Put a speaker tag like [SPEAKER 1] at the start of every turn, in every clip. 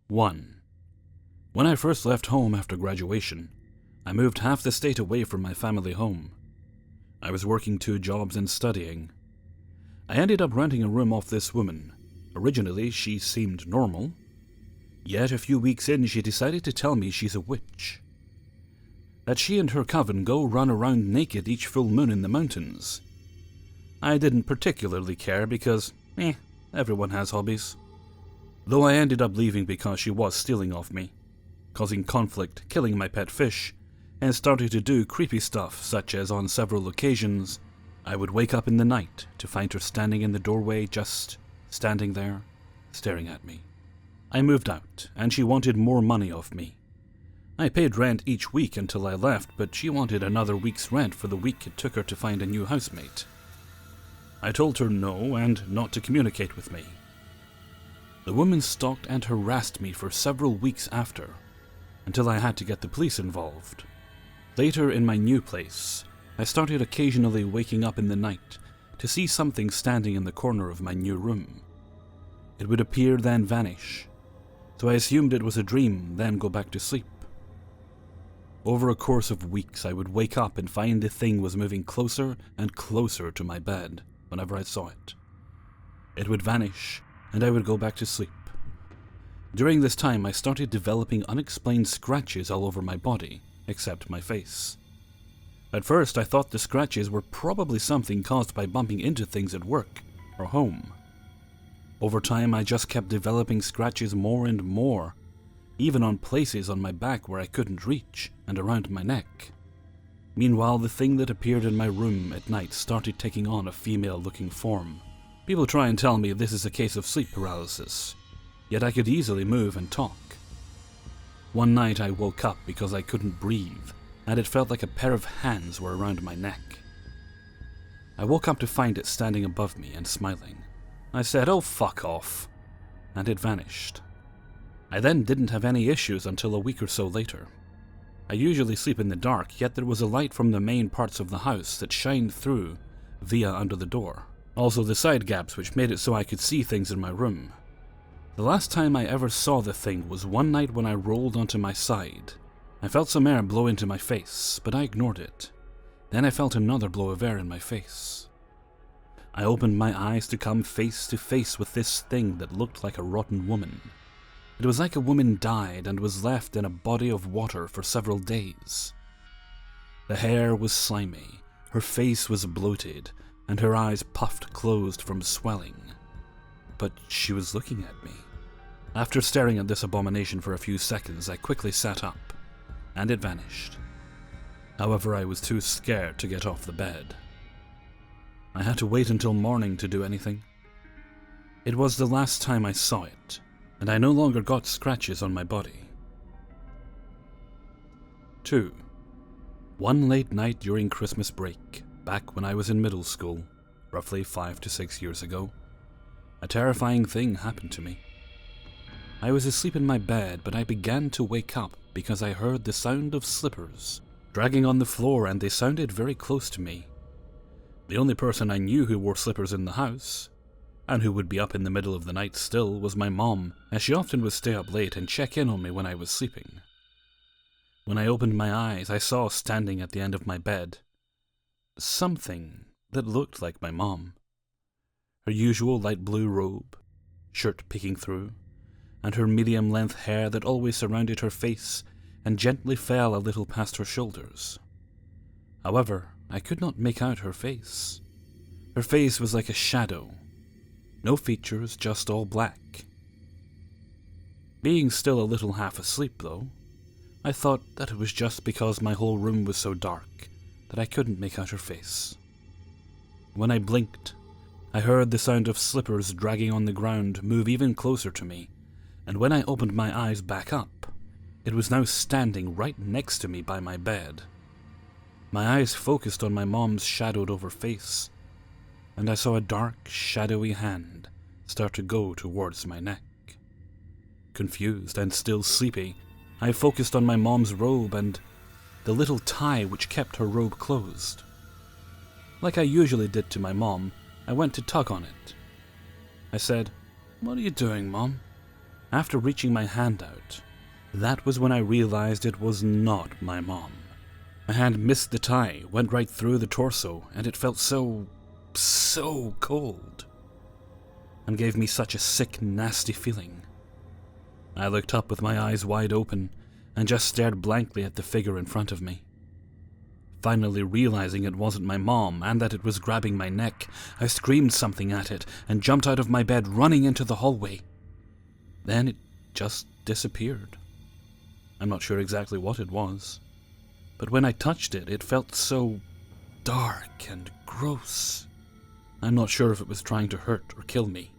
[SPEAKER 1] 1. When I first left home after graduation, I moved half the state away from my family home. I was working 2 jobs and studying. I ended up renting a room off this woman. Originally, she seemed normal. Yet a few weeks in, she decided to tell me she's a witch. That she and her coven go run around naked each full moon in the mountains. I didn't particularly care because, everyone has hobbies. Though I ended up leaving because she was stealing off me, causing conflict, killing my pet fish, and started to do creepy stuff such as on several occasions, I would wake up in the night to find her standing in the doorway, just standing there, staring at me. I moved out, and she wanted more money off me. I paid rent each week until I left, but she wanted another week's rent for the week it took her to find a new housemate. I told her no and not to communicate with me. The woman stalked and harassed me for several weeks after, until I had to get the police involved. Later in my new place, I started occasionally waking up in the night to see something standing in the corner of my new room. It would appear then vanish, so I assumed it was a dream, then go back to sleep. Over a course of weeks, I would wake up and find the thing was moving closer and closer to my bed whenever I saw it. It would vanish, and I would go back to sleep. During this time, I started developing unexplained scratches all over my body, except my face. At first, I thought the scratches were probably something caused by bumping into things at work or home. Over time, I just kept developing scratches more and more, even on places on my back where I couldn't reach, and around my neck. Meanwhile, the thing that appeared in my room at night started taking on a female-looking form. People try and tell me this is a case of sleep paralysis, yet I could easily move and talk. One night I woke up because I couldn't breathe, and it felt like a pair of hands were around my neck. I woke up to find it standing above me and smiling. I said, "Oh, fuck off," and it vanished. I then didn't have any issues until a week or so later. I usually sleep in the dark, yet there was a light from the main parts of the house that shined through via under the door. Also the side gaps, which made it so I could see things in my room. The last time I ever saw the thing was one night when I rolled onto my side. I felt some air blow into my face, but I ignored it. Then I felt another blow of air in my face. I opened my eyes to come face to face with this thing that looked like a rotten woman. It was like a woman died and was left in a body of water for several days. The hair was slimy, her face was bloated, and her eyes puffed closed from swelling. But she was looking at me. After staring at this abomination for a few seconds, I quickly sat up, and it vanished. However, I was too scared to get off the bed. I had to wait until morning to do anything. It was the last time I saw it, and I no longer got scratches on my body. 2. One late night during Christmas break, back when I was in middle school, roughly 5 to 6 years ago, a terrifying thing happened to me. I was asleep in my bed, but I began to wake up because I heard the sound of slippers dragging on the floor, and they sounded very close to me. The only person I knew who wore slippers in the house, and who would be up in the middle of the night still, was my mom, as she often would stay up late and check in on me when I was sleeping. When I opened my eyes, I saw standing at the end of my bed something that looked like my mom. Her usual light blue robe, shirt peeking through, and her medium-length hair that always surrounded her face and gently fell a little past her shoulders. However, I could not make out her face. Her face was like a shadow. No features, just all black. Being still a little half asleep, though, I thought that it was just because my whole room was so dark that I couldn't make out her face. When I blinked, I heard the sound of slippers dragging on the ground move even closer to me, and when I opened my eyes back up, it was now standing right next to me by my bed. My eyes focused on my mom's shadowed-over face, and I saw a dark, shadowy hand start to go towards my neck. Confused and still sleepy, I focused on my mom's robe and the little tie which kept her robe closed. Like I usually did to my mom, I went to tug on it. I said, "What are you doing, Mom?" After reaching my hand out, that was when I realized it was not my mom. My hand missed the tie, went right through the torso, and it felt so cold, and gave me such a sick, nasty feeling. I looked up with my eyes wide open and just stared blankly at the figure in front of me. Finally realizing it wasn't my mom and that it was grabbing my neck, I screamed something at it and jumped out of my bed, running into the hallway. Then it just disappeared. I'm not sure exactly what it was, but when I touched it, it felt so dark and gross. I'm not sure if it was trying to hurt or kill me,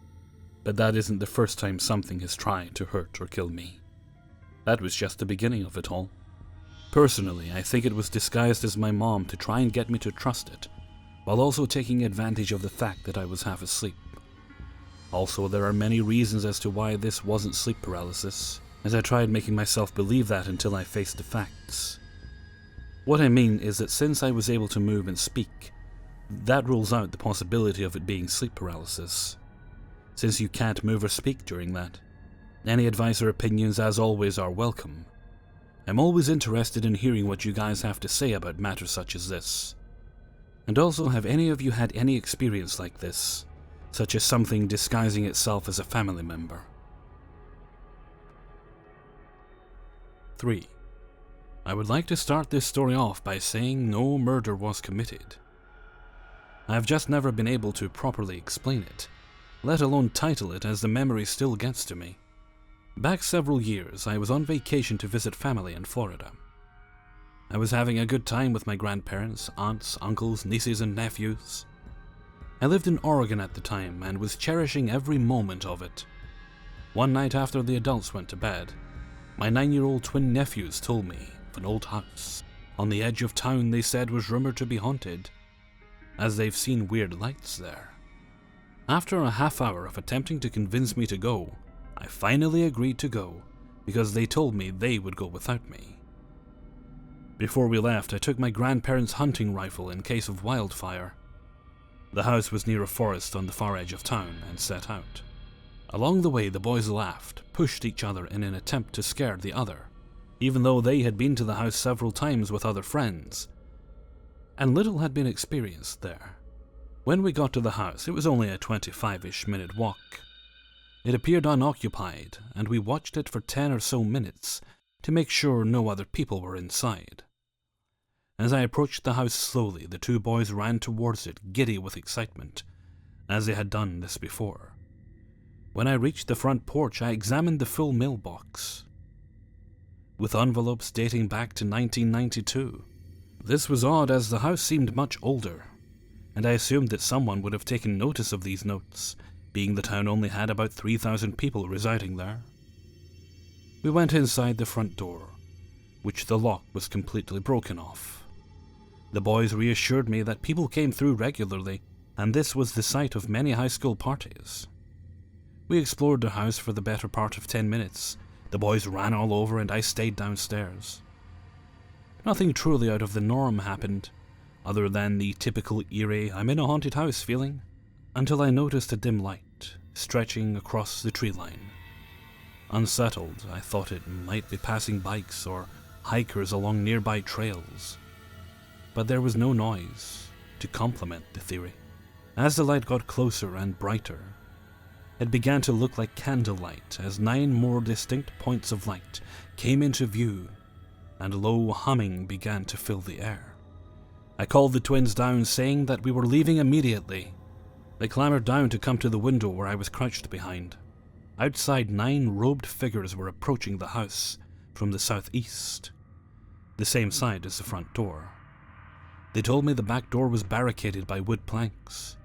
[SPEAKER 1] but that isn't the first time something has tried to hurt or kill me. That was just the beginning of it all. Personally, I think it was disguised as my mom to try and get me to trust it, while also taking advantage of the fact that I was half asleep. Also, there are many reasons as to why this wasn't sleep paralysis, as I tried making myself believe that until I faced the facts. What I mean is that since I was able to move and speak, that rules out the possibility of it being sleep paralysis, since you can't move or speak during that. Any advice or opinions, as always, are welcome. I'm always interested in hearing what you guys have to say about matters such as this. And also, have any of you had any experience like this, such as something disguising itself as a family member? 3. I would like to start this story off by saying no murder was committed. I have just never been able to properly explain it, let alone title it, as the memory still gets to me. Back several years, I was on vacation to visit family in Florida. I was having a good time with my grandparents, aunts, uncles, nieces, and nephews. I lived in Oregon at the time and was cherishing every moment of it. One night after the adults went to bed, my 9-year-old twin nephews told me of an old house on the edge of town they said was rumored to be haunted, as they've seen weird lights there. After a half hour of attempting to convince me to go, I finally agreed to go because they told me they would go without me. Before we left, I took my grandparents' hunting rifle in case of wildfire. The house was near a forest on the far edge of town and set out. Along the way, the boys laughed, pushed each other in an attempt to scare the other, even though they had been to the house several times with other friends, and little had been experienced there. When we got to the house, it was only a 25-ish minute walk. It appeared unoccupied, and we watched it for 10 or so minutes to make sure no other people were inside. As I approached the house slowly, the two boys ran towards it, giddy with excitement, as they had done this before. When I reached the front porch, I examined the full mailbox, with envelopes dating back to 1992. This was odd, as the house seemed much older, and I assumed that someone would have taken notice of these notes, being the town only had about 3,000 people residing there. We went inside the front door, which the lock was completely broken off. The boys reassured me that people came through regularly, and this was the site of many high school parties. We explored the house for the better part of 10 minutes. The boys ran all over and I stayed downstairs. Nothing truly out of the norm happened, other than the typical eerie "I'm in a haunted house" feeling, until I noticed a dim light stretching across the tree line. Unsettled, I thought it might be passing bikes or hikers along nearby trails, but there was no noise to complement the theory. As the light got closer and brighter, it began to look like candlelight as 9 more distinct points of light came into view, and low humming began to fill the air. I called the twins down, saying that we were leaving immediately. They clambered down to come to the window where I was crouched behind. Outside, 9 robed figures were approaching the house from the southeast, the same side as the front door. They told me the back door was barricaded by wood planks,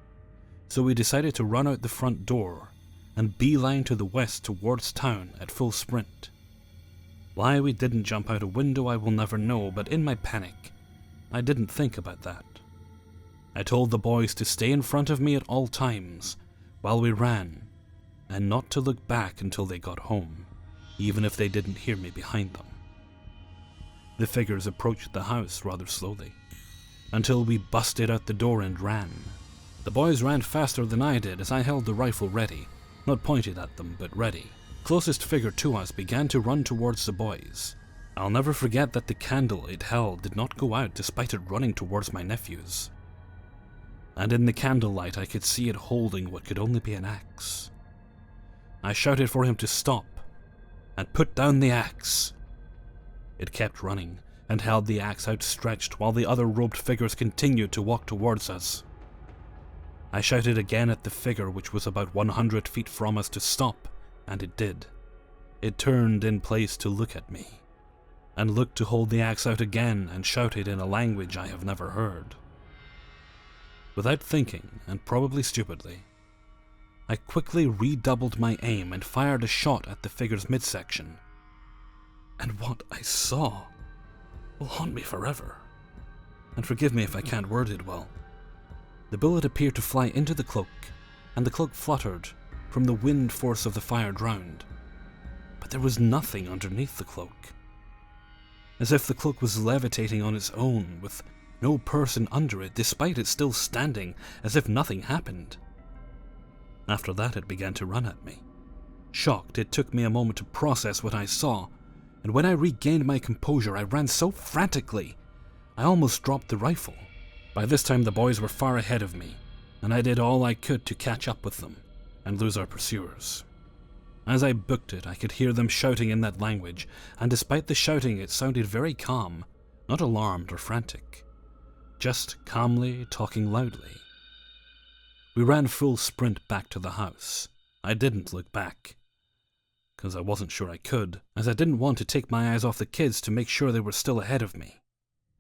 [SPEAKER 1] so we decided to run out the front door and beeline to the west towards town at full sprint. Why we didn't jump out a window I will never know, but in my panic, I didn't think about that. I told the boys to stay in front of me at all times while we ran, and not to look back until they got home, even if they didn't hear me behind them. The figures approached the house rather slowly, until we busted out the door and ran. The boys ran faster than I did as I held the rifle ready, not pointed at them, but ready. closest figure to us began to run towards the boys. I'll never forget that the candle it held did not go out despite it running towards my nephews. And in the candlelight I could see it holding what could only be an axe. I shouted for him to stop and put down the axe. It kept running and held the axe outstretched while the other robed figures continued to walk towards us. I shouted again at the figure, which was about 100 feet from us, to stop, and it did. It turned in place to look at me, and looked to hold the axe out again, and shouted in a language I have never heard. Without thinking, and probably stupidly, I quickly redoubled my aim and fired a shot at the figure's midsection. And what I saw will haunt me forever. And forgive me if I can't word it well. The bullet appeared to fly into the cloak, and the cloak fluttered from the wind force of the fire drowned. But there was nothing underneath the cloak. As if the cloak was levitating on its own, with no person under it, despite it still standing, as if nothing happened. After that, it began to run at me. Shocked, it took me a moment to process what I saw, and when I regained my composure, I ran so frantically, I almost dropped the rifle. By this time, the boys were far ahead of me, and I did all I could to catch up with them and lose our pursuers. As I booked it, I could hear them shouting in that language, and despite the shouting, it sounded very calm, not alarmed or frantic, just calmly talking loudly. We ran full sprint back to the house. I didn't look back, because I wasn't sure I could, as I didn't want to take my eyes off the kids to make sure they were still ahead of me.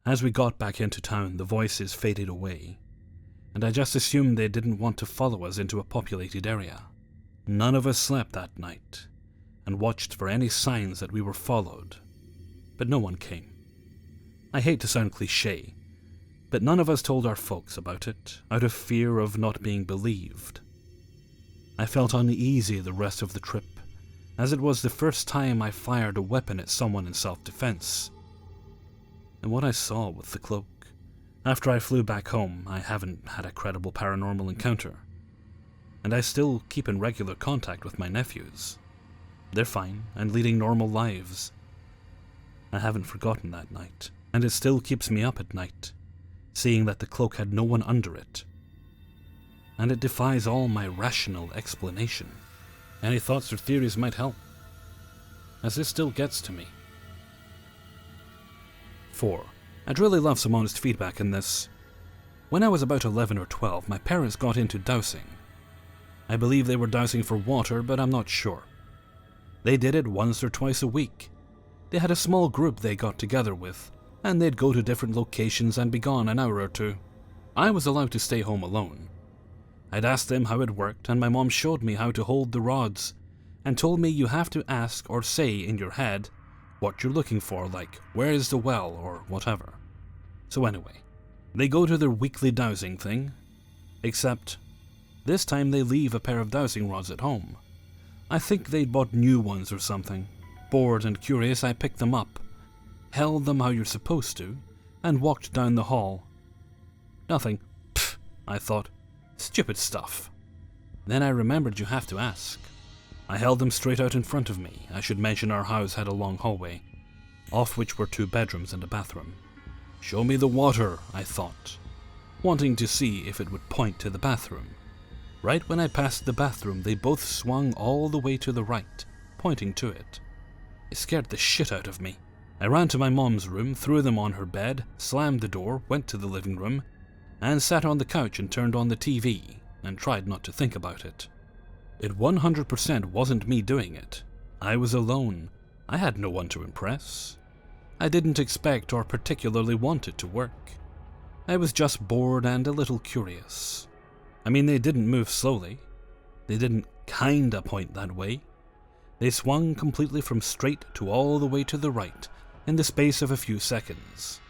[SPEAKER 1] As we got back into town, the voices faded away, and I just assumed they didn't want to follow us into a populated area. None of us slept that night, and watched for any signs that we were followed, but no one came. I hate to sound cliché, but none of us told our folks about it, out of fear of not being believed. I felt uneasy the rest of the trip, as it was the first time I fired a weapon at someone in self-defense. And what I saw with the cloak. After I flew back home, I haven't had a credible paranormal encounter, and I still keep in regular contact with my nephews. They're fine and leading normal lives. I haven't forgotten that night, and it still keeps me up at night, seeing that the cloak had no one under it. And it defies all my rational explanation. Any thoughts or theories might help, as this still gets to me. 4. I'd really love some honest feedback in this. When I was about 11 or 12, my parents got into dowsing. I believe they were dowsing for water, but I'm not sure. They did it once or twice a week. They had a small group they got together with, and they'd go to different locations and be gone an hour or two. I was allowed to stay home alone. I'd asked them how it worked, and my mom showed me how to hold the rods, and told me you have to ask or say in your head what you're looking for, like, where is the well, or whatever. So anyway, they go to their weekly dowsing thing, except this time they leave a pair of dowsing rods at home. I think they'd bought new ones or something. Bored and curious, I picked them up, held them how you're supposed to, and walked down the hall. Nothing. Pfft, I thought. Stupid stuff. Then I remembered you have to ask. I held them straight out in front of me. I should mention our house had a long hallway, off which were 2 bedrooms and a bathroom. Show me the water, I thought, wanting to see if it would point to the bathroom. Right when I passed the bathroom, they both swung all the way to the right, pointing to it. It scared the shit out of me. I ran to my mom's room, threw them on her bed, slammed the door, went to the living room, and sat on the couch and turned on the TV, and tried not to think about it. It 100% wasn't me doing it. I was alone. I had no one to impress. I didn't expect or particularly want it to work. I was just bored and a little curious. I mean, they didn't move slowly. They didn't kinda point that way. They swung completely from straight to all the way to the right in the space of a few seconds.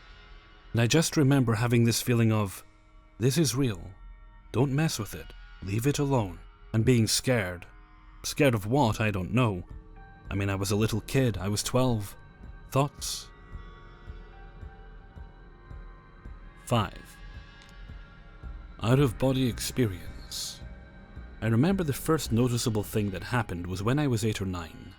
[SPEAKER 1] And I just remember having this feeling of, this is real. Don't mess with it. Leave it alone. And being scared. Scared of what, I don't know. I mean, I was a little kid. I was 12. Thoughts? 5. Out-of-body experience. I remember the first noticeable thing that happened was when I was 8 or 9.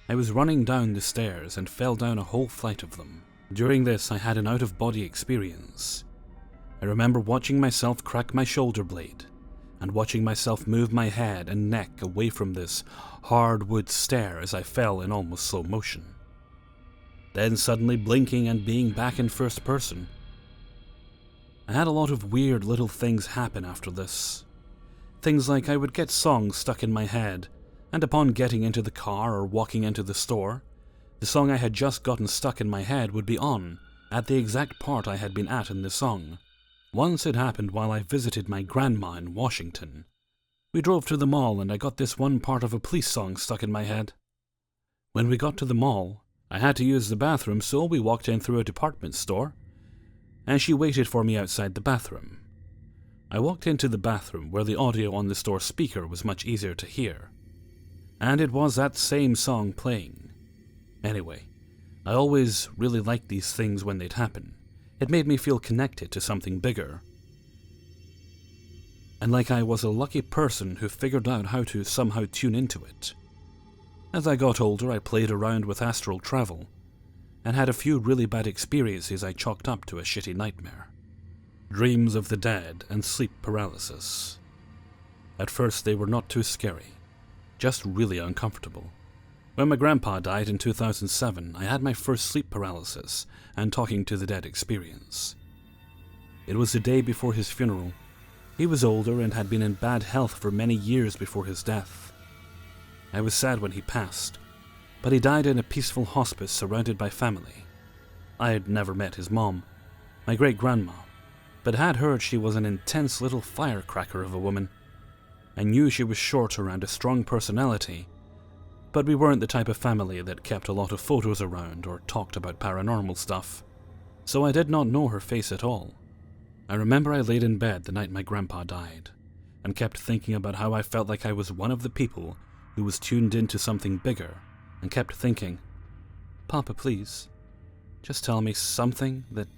[SPEAKER 1] I was running down the stairs and fell down a whole flight of them. During this, I had an out-of-body experience. I remember watching myself crack my shoulder blade, and watching myself move my head and neck away from this hardwood stair as I fell in almost slow motion. Then suddenly blinking and being back in first person. I had a lot of weird little things happen after this. Things like I would get songs stuck in my head, and upon getting into the car or walking into the store, the song I had just gotten stuck in my head would be on at the exact part I had been at in the song. Once it happened while I visited my grandma in Washington. We drove to the mall and I got this one part of a police song stuck in my head. When we got to the mall, I had to use the bathroom, so we walked in through a department store, and she waited for me outside the bathroom. I walked into the bathroom where the audio on the store speaker was much easier to hear, and it was that same song playing. Anyway, I always really liked these things when they'd happen. It made me feel connected to something bigger, and like I was a lucky person who figured out how to somehow tune into it. As I got older, I played around with astral travel, and had a few really bad experiences I chalked up to a shitty nightmare. Dreams of the dead and sleep paralysis. At first they were not too scary, just really uncomfortable. When my grandpa died in 2007, I had my first sleep paralysis and talking to the dead experience. It was the day before his funeral. He was older and had been in bad health for many years before his death. I was sad when he passed, but he died in a peaceful hospice surrounded by family. I had never met his mom, my great-grandma, but had heard she was an intense little firecracker of a woman. I knew she was short around a strong personality, but we weren't the type of family that kept a lot of photos around or talked about paranormal stuff, so I did not know her face at all. I remember I laid in bed the night my grandpa died, and kept thinking about how I felt like I was one of the people who was tuned into something bigger, and kept thinking, "Papa, please, just tell me something that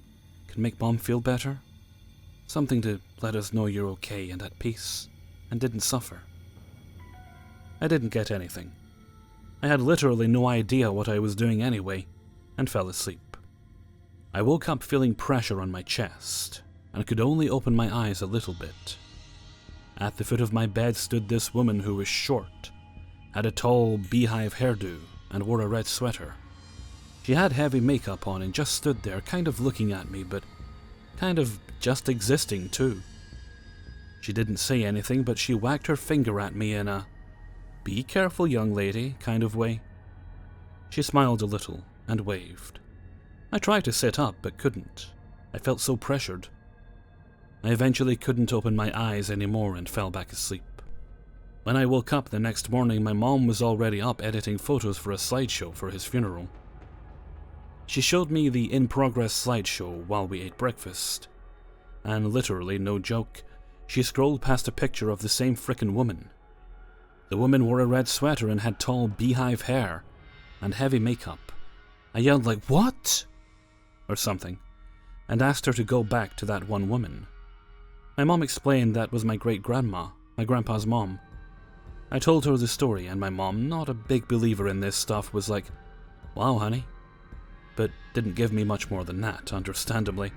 [SPEAKER 1] can make Mom feel better. Something to let us know you're okay and at peace, and didn't suffer." I didn't get anything. I had literally no idea what I was doing anyway, and fell asleep. I woke up feeling pressure on my chest, and could only open my eyes a little bit. At the foot of my bed stood this woman who was short, had a tall beehive hairdo, and wore a red sweater. She had heavy makeup on and just stood there kind of looking at me, but kind of just existing too. She didn't say anything, but she wagged her finger at me in a "be careful, young lady" kind of way. She smiled a little and waved. I tried to sit up but couldn't. I felt so pressured. I eventually couldn't open my eyes anymore and fell back asleep. When I woke up the next morning, my mom was already up editing photos for a slideshow for his funeral. She showed me the in-progress slideshow while we ate breakfast, and literally, no joke, she scrolled past a picture of the same frickin' woman. The woman wore a red sweater and had tall beehive hair and heavy makeup. I yelled like, "What?" or something, and asked her to go back to that one woman. My mom explained that was my great-grandma, my grandpa's mom. I told her the story, and my mom, not a big believer in this stuff, was like, "Wow, honey," but didn't give me much more than that, understandably.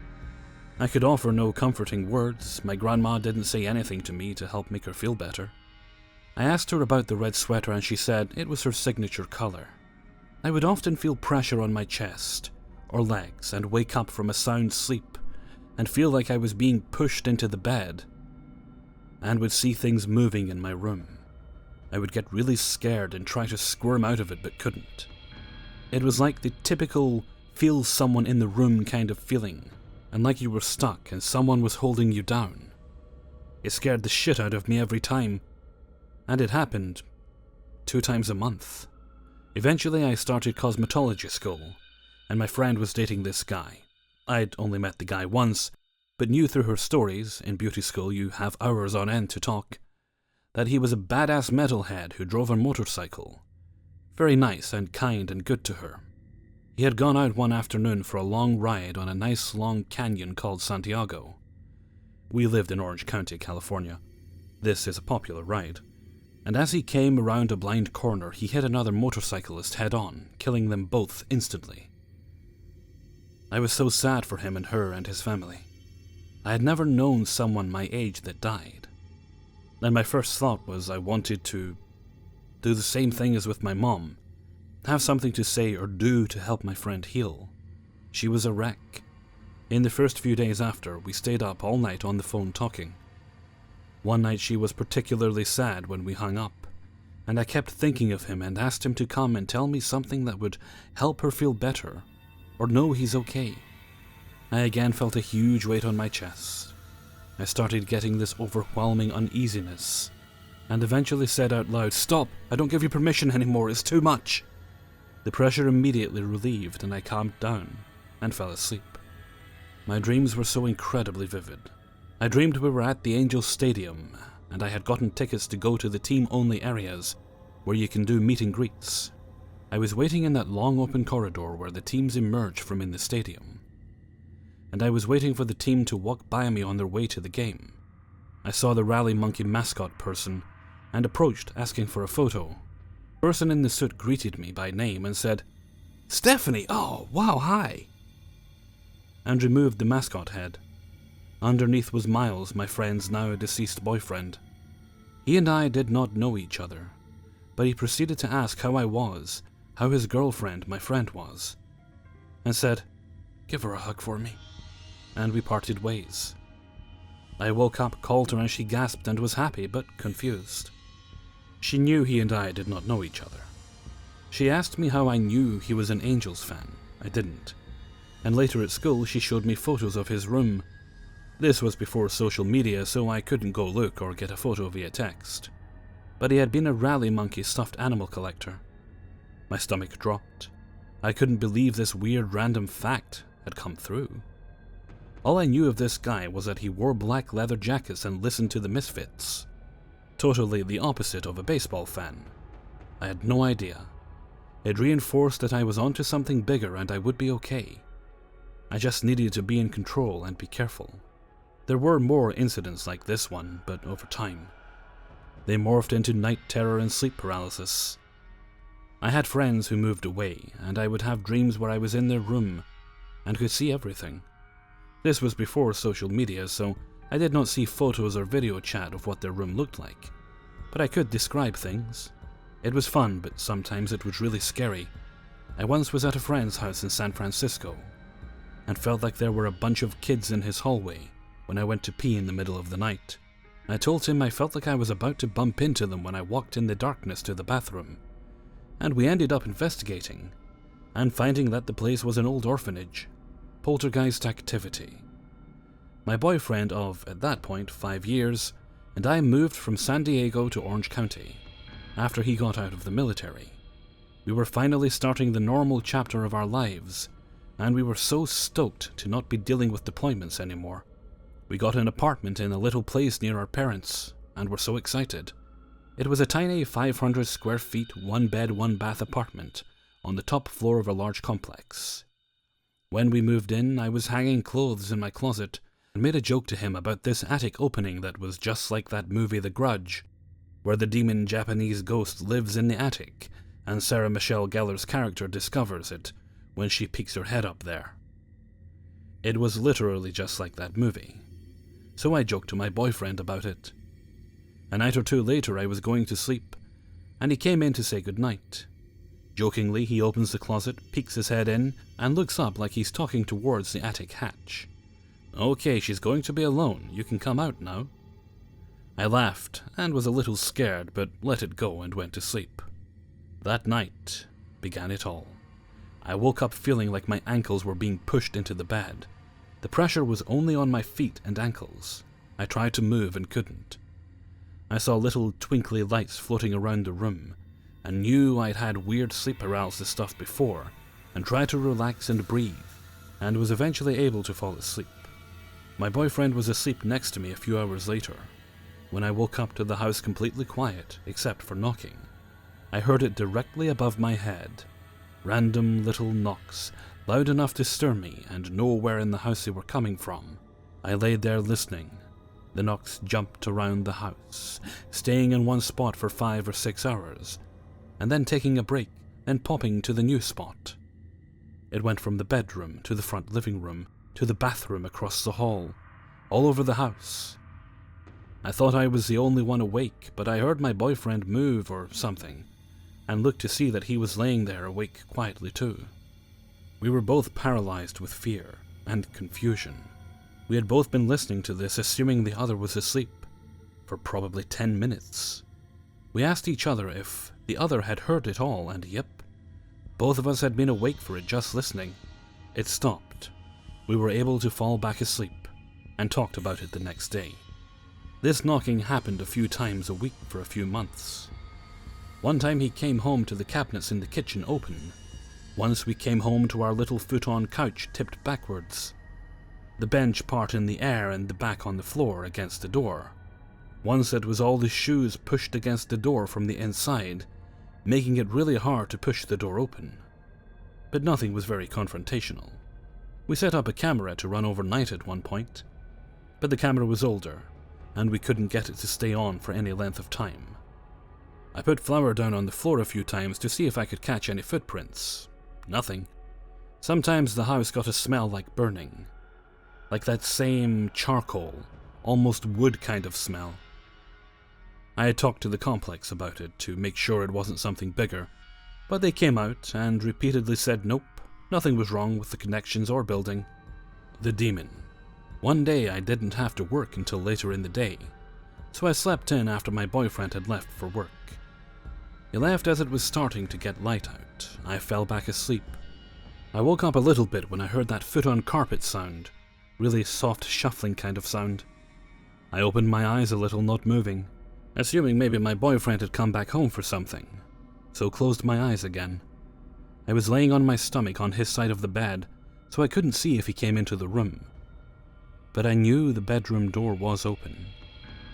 [SPEAKER 1] I could offer no comforting words. My grandma didn't say anything to me to help make her feel better. I asked her about the red sweater, and she said it was her signature color. I would often feel pressure on my chest or legs and wake up from a sound sleep and feel like I was being pushed into the bed, and would see things moving in my room. I would get really scared and try to squirm out of it but couldn't. It was like the typical feel someone in the room kind of feeling, and like you were stuck and someone was holding you down. It scared the shit out of me every time, and it happened 2 times a month. Eventually I started cosmetology school, and my friend was dating this guy. I'd only met the guy once, but knew through her stories, in beauty school you have hours on end to talk, that he was a badass metalhead who drove a motorcycle. Very nice and kind and good to her. He had gone out one afternoon for a long ride on a nice long canyon called Santiago. We lived in Orange County, California. This is a popular ride. and as he came around a blind corner, he hit another motorcyclist head-on, killing them both instantly. I was so sad for him and her and his family. I had never known someone my age that died. And my first thought was I wanted to do the same thing as with my mom, have something to say or do to help my friend heal. She was a wreck. In the first few days after, we stayed up all night on the phone talking. One night she was particularly sad when we hung up, and I kept thinking of him and asked him to come and tell me something that would help her feel better, or know he's okay. I again felt a huge weight on my chest. I started getting this overwhelming uneasiness, and eventually said out loud, "Stop! I don't give you permission anymore, it's too much!" The pressure immediately relieved, and I calmed down and fell asleep. My dreams were so incredibly vivid. I dreamed we were at the Angels Stadium, and I had gotten tickets to go to the team-only areas where you can do meet and greets. I was waiting in that long open corridor where the teams emerge from in the stadium, and I was waiting for the team to walk by me on their way to the game. I saw the Rally Monkey mascot person and approached, asking for a photo. The person in the suit greeted me by name and said, "Stephanie! Oh, wow, hi!" and removed the mascot head. Underneath was Miles, my friend's now deceased boyfriend. He and I did not know each other, but he proceeded to ask how I was, how his girlfriend, my friend, was, and said, "Give her a hug for me," and we parted ways. I woke up, called her, and she gasped and was happy but confused. She knew he and I did not know each other. She asked me how I knew he was an Angels fan. I didn't. And later at school she showed me photos of his room. This was before social media, so I couldn't go look or get a photo via text. But he had been a Rally Monkey stuffed animal collector. My stomach dropped. I couldn't believe this weird random fact had come through. All I knew of this guy was that he wore black leather jackets and listened to the Misfits. Totally the opposite of a baseball fan. I had no idea. It reinforced that I was onto something bigger and I would be okay. I just needed to be in control and be careful. There were more incidents like this one, but over time, they morphed into night terror and sleep paralysis. I had friends who moved away, and I would have dreams where I was in their room and could see everything. This was before social media, so I did not see photos or video chat of what their room looked like, but I could describe things. It was fun, but sometimes it was really scary. I once was at a friend's house in San Francisco, and felt like there were a bunch of kids in his hallway when I went to pee in the middle of the night. I told him I felt like I was about to bump into them when I walked in the darkness to the bathroom, and we ended up investigating, and finding that the place was an old orphanage. Poltergeist activity. My boyfriend of, at that point, 5 years, and I moved from San Diego to Orange County after he got out of the military. We were finally starting the normal chapter of our lives, and we were so stoked to not be dealing with deployments anymore. We got an apartment in a little place near our parents, and were so excited. It was a tiny 500 square feet, 1-bed, 1-bath apartment on the top floor of a large complex. When we moved in, I was hanging clothes in my closet and made a joke to him about this attic opening that was just like that movie The Grudge, where the demon Japanese ghost lives in the attic, and Sarah Michelle Gellar's character discovers it when she peeks her head up there. It was literally just like that movie, so I joked to my boyfriend about it. A night or two later I was going to sleep, and he came in to say goodnight. Jokingly, he opens the closet, peeks his head in, and looks up like he's talking towards the attic hatch. "Okay, she's going to be alone. You can come out now." I laughed, and was a little scared, but let it go and went to sleep. That night began it all. I woke up feeling like my ankles were being pushed into the bed. The pressure was only on my feet and ankles. I tried to move and couldn't. I saw little twinkly lights floating around the room, and knew I'd had weird sleep paralysis stuff before, and tried to relax and breathe, and was eventually able to fall asleep. My boyfriend was asleep next to me a few hours later, when I woke up to the house completely quiet, except for knocking. I heard it directly above my head. Random little knocks, loud enough to stir me, and know where in the house they were coming from. I lay there listening. The knocks jumped around the house, staying in one spot for 5 or 6 hours, and then taking a break and popping to the new spot. It went from the bedroom to the front living room to the bathroom across the hall, all over the house. I thought I was the only one awake, but I heard my boyfriend move or something, and looked to see that he was laying there awake quietly too. We were both paralyzed with fear and confusion. We had both been listening to this, assuming the other was asleep, for probably 10 minutes. We asked each other if the other had heard it all, and yep, both of us had been awake for it just listening. It stopped. We were able to fall back asleep, and talked about it the next day. This knocking happened a few times a week for a few months. One time he came home to the cabinets in the kitchen open. Once we came home to our little futon couch tipped backwards, the bench part in the air and the back on the floor against the door. Once it was all the shoes pushed against the door from the inside, making it really hard to push the door open. But nothing was very confrontational. We set up a camera to run overnight at one point, but the camera was older, and we couldn't get it to stay on for any length of time. I put flour down on the floor a few times to see if I could catch any footprints. Nothing. Sometimes the house got a smell like burning, like that same charcoal, almost wood kind of smell. I had talked to the complex about it to make sure it wasn't something bigger, but they came out and repeatedly said nope, nothing was wrong with the connections or building. The demon. One day I didn't have to work until later in the day, so I slept in after my boyfriend had left for work. He left as it was starting to get light out. I fell back asleep. I woke up a little bit when I heard that foot on carpet sound, really soft shuffling kind of sound. I opened my eyes a little, not moving, assuming maybe my boyfriend had come back home for something, so closed my eyes again. I was laying on my stomach on his side of the bed, so I couldn't see if he came into the room. But I knew the bedroom door was open.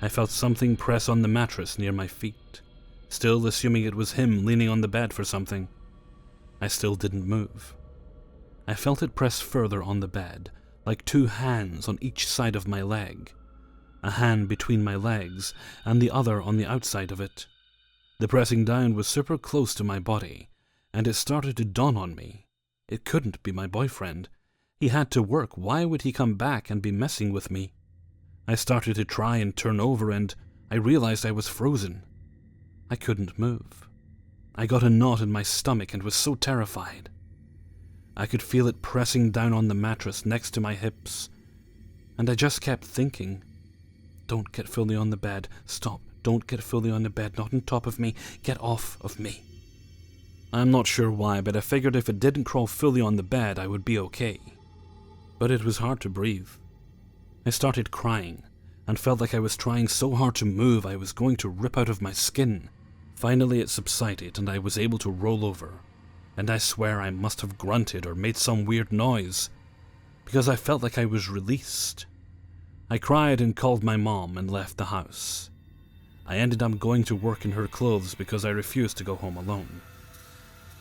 [SPEAKER 1] I felt something press on the mattress near my feet, still assuming it was him leaning on the bed for something. I still didn't move. I felt it press further on the bed, like 2 hands on each side of my leg. A hand between my legs, and the other on the outside of it. The pressing down was super close to my body, and it started to dawn on me. It couldn't be my boyfriend. He had to work. Why would he come back and be messing with me? I started to try and turn over, and I realized I was frozen. I couldn't move. I got a knot in my stomach and was so terrified. I could feel it pressing down on the mattress next to my hips, and I just kept thinking, don't get fully on the bed. Stop. Don't get fully on the bed. Not on top of me. Get off of me. I'm not sure why, but I figured if it didn't crawl fully on the bed, I would be okay. But it was hard to breathe. I started crying, and felt like I was trying so hard to move I was going to rip out of my skin. Finally it subsided, and I was able to roll over, and I swear I must have grunted or made some weird noise, because I felt like I was released. I cried and called my mom and left the house. I ended up going to work in her clothes because I refused to go home alone.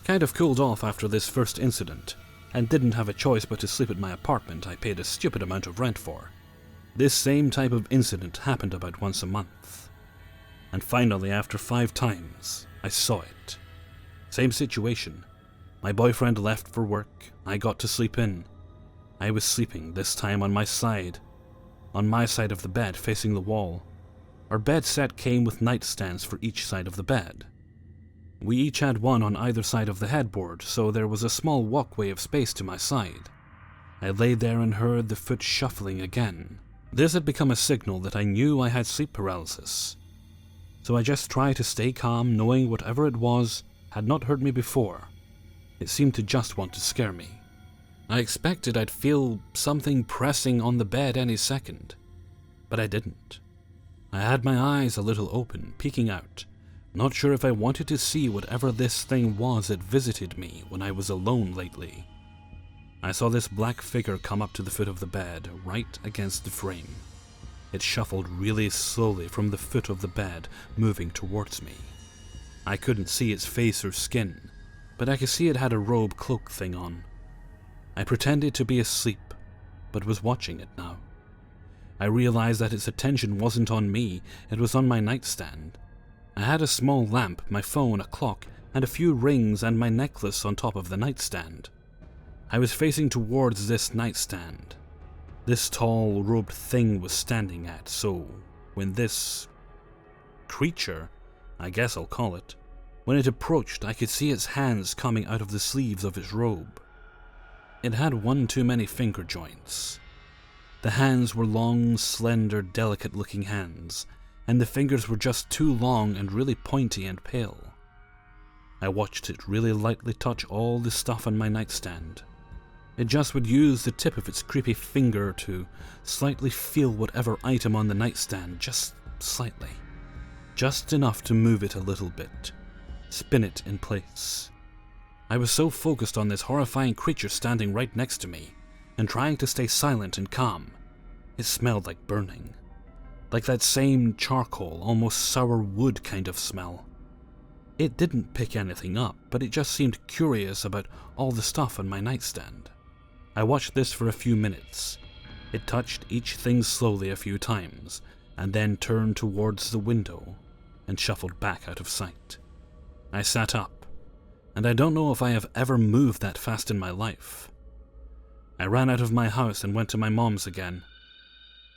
[SPEAKER 1] Kind of cooled off after this first incident, and didn't have a choice but to sleep at my apartment I paid a stupid amount of rent for. This same type of incident happened about once a month. And finally, after 5 times, I saw it. Same situation. My boyfriend left for work. I got to sleep in. I was sleeping, this time on my side of the bed facing the wall. Our bed set came with nightstands for each side of the bed. We each had one on either side of the headboard, so there was a small walkway of space to my side. I lay there and heard the foot shuffling again. This had become a signal that I knew I had sleep paralysis. So I just tried to stay calm, knowing whatever it was had not hurt me before. It seemed to just want to scare me. I expected I'd feel something pressing on the bed any second, but I didn't. I had my eyes a little open, peeking out, not sure if I wanted to see whatever this thing was that visited me when I was alone lately. I saw this black figure come up to the foot of the bed, right against the frame. It shuffled really slowly from the foot of the bed, moving towards me. I couldn't see its face or skin, but I could see it had a robe cloak thing on. I pretended to be asleep, but was watching it now. I realized that its attention wasn't on me, it was on my nightstand. I had a small lamp, my phone, a clock, and a few rings and my necklace on top of the nightstand. I was facing towards this nightstand. This tall, robed thing was standing at, so when this creature, I guess I'll call it, when it approached, I could see its hands coming out of the sleeves of its robe. It had one too many finger joints. The hands were long, slender, delicate-looking hands, and the fingers were just too long and really pointy and pale. I watched it really lightly touch all the stuff on my nightstand. It just would use the tip of its creepy finger to slightly feel whatever item on the nightstand, just slightly. Just enough to move it a little bit, spin it in place. I was so focused on this horrifying creature standing right next to me, and trying to stay silent and calm. It smelled like burning. Like that same charcoal, almost sour wood kind of smell. It didn't pick anything up, but it just seemed curious about all the stuff on my nightstand. I watched this for a few minutes. It touched each thing slowly a few times, and then turned towards the window and shuffled back out of sight. I sat up, and I don't know if I have ever moved that fast in my life. I ran out of my house and went to my mom's again.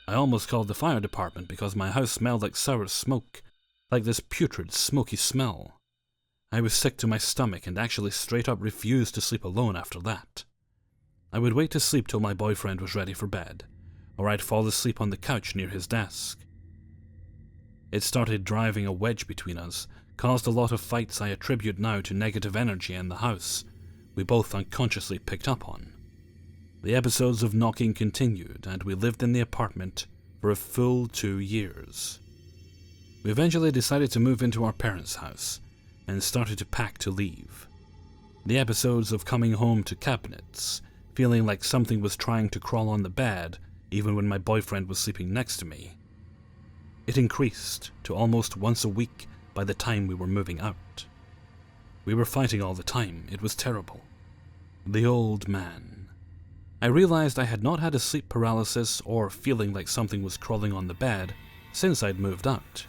[SPEAKER 1] I almost called the fire department because my house smelled like sour smoke, like this putrid, smoky smell. I was sick to my stomach and actually straight up refused to sleep alone after that. I would wait to sleep till my boyfriend was ready for bed, or I'd fall asleep on the couch near his desk. It started driving a wedge between us, caused a lot of fights I attribute now to negative energy in the house, we both unconsciously picked up on. The episodes of knocking continued, and we lived in the apartment for a full 2 years. We eventually decided to move into our parents' house, and started to pack to leave. The episodes of coming home to cabinets, feeling like something was trying to crawl on the bed, even when my boyfriend was sleeping next to me. It increased to almost once a week by the time we were moving out. We were fighting all the time, it was terrible. The old man. I realized I had not had a sleep paralysis or feeling like something was crawling on the bed since I'd moved out,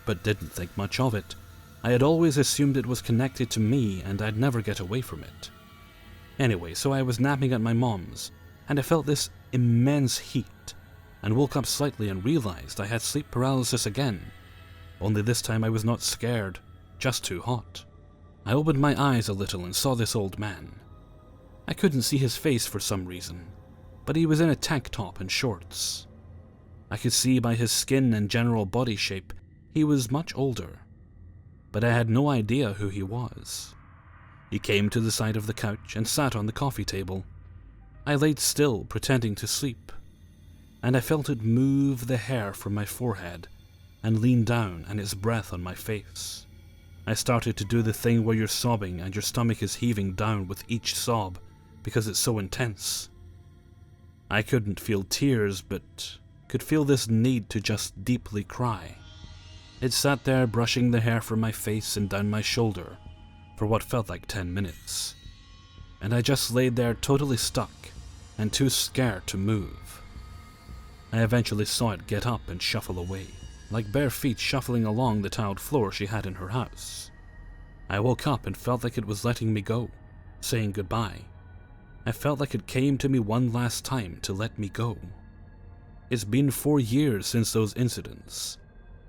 [SPEAKER 1] but didn't think much of it. I had always assumed it was connected to me and I'd never get away from it. Anyway, so I was napping at my mom's, and I felt this immense heat, and woke up slightly and realized I had sleep paralysis again, only this time I was not scared, just too hot. I opened my eyes a little and saw this old man. I couldn't see his face for some reason, but he was in a tank top and shorts. I could see by his skin and general body shape he was much older, but I had no idea who he was. He came to the side of the couch and sat on the coffee table. I laid still, pretending to sleep, and I felt it move the hair from my forehead and lean down and its breath on my face. I started to do the thing where you're sobbing and your stomach is heaving down with each sob because it's so intense. I couldn't feel tears, but could feel this need to just deeply cry. It sat there brushing the hair from my face and down my shoulder for what felt like 10 minutes, and I just laid there totally stuck and too scared to move. I eventually saw it get up and shuffle away, like bare feet shuffling along the tiled floor she had in her house. I woke up and felt like it was letting me go, saying goodbye. I felt like it came to me one last time to let me go. It's been 4 years since those incidents,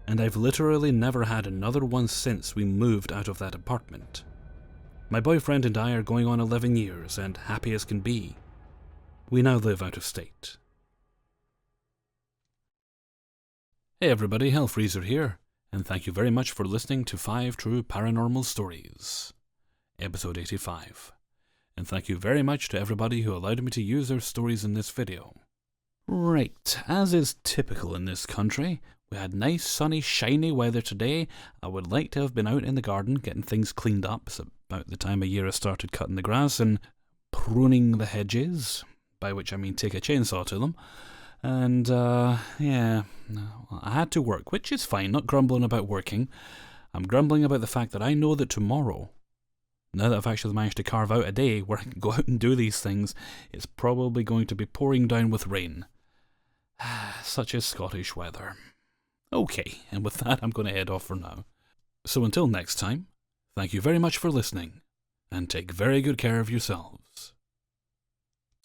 [SPEAKER 1] and I've literally never had another one since we moved out of that apartment. My boyfriend and I are going on 11 years and happy as can be. We now live out of state. Hey everybody, Hellfreezer here, and thank you very much for listening to 5 True Paranormal Stories, episode 85. And thank you very much to everybody who allowed me to use their stories in this video. Right, as is typical in this country, we had nice, sunny, shiny weather today. I would like to have been out in the garden getting things cleaned up. It's about the time of year I started cutting the grass and pruning the hedges, by which I mean take a chainsaw to them. And, yeah, I had to work, which is fine, not grumbling about working. I'm grumbling about the fact that I know that tomorrow, now that I've actually managed to carve out a day where I can go out and do these things, it's probably going to be pouring down with rain. Such is Scottish weather. Okay, and with that, I'm going to head off for now. So until next time, thank you very much for listening, and take very good care of yourselves.